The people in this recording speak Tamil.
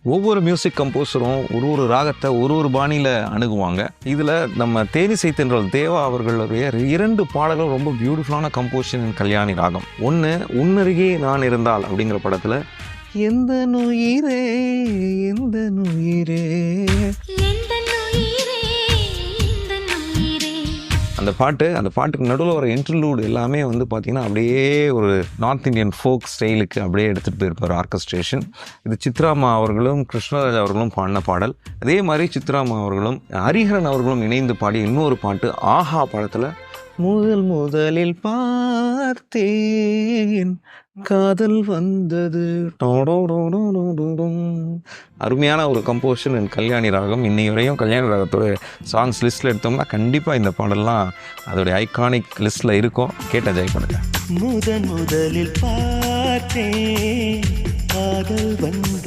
ஒவ்வொரு மியூசிக் கம்போஸரும் ஒரு ராகத்தை ஒரு பாணியில் அணுகுவாங்க. இதில் நம்ம தேனிசை தென்றல் தேவா அவர்களுடைய 2 பாடல்கள் ரொம்ப பியூட்டிஃபுல்லான கம்போசிஷன் கல்யாணி ராகம். ஒன்று உன்னருகே நான் இருந்தால் அப்படிங்கிற படத்தில் எந்த நுயிரே எந்த நுயிரே அந்த பாட்டுக்கு நடுவில் வர இன்டர்லூட் எல்லாமே வந்து பார்த்திங்கன்னா அப்படியே ஒரு நார்த் இந்தியன் ஃபோக் ஸ்டைலுக்கு அப்படியே எடுத்துகிட்டு போயிருப்பார் ஆர்கஸ்ட்ரேஷன். இது சித்ராமா அவர்களும் கிருஷ்ணராஜ் அவர்களும் பாடின பாடல். அதே மாதிரி சித்ராமா அவர்களும் ஹரிஹரன் அவர்களும் இணைந்து பாடிய இன்னொரு பாட்டு ஆஹா படத்தில் முதலில் பார்த்தேன் காதல் வந்தது. அருமையான ஒரு கம்போசிஷன் கல்யாணி ராகம். இன்னை வரையும் கல்யாணி ராகத்தோட சாங்ஸ் லிஸ்ட்டில் எடுத்தோம்னா கண்டிப்பாக இந்த பாடல்லாம் அதோடைய ஐகானிக் லிஸ்ட்டில் இருக்கும். கேட்ட என்ஜாய் பண்ணுங்க. முதலில் பார்த்தேன் காதல் வந்தது.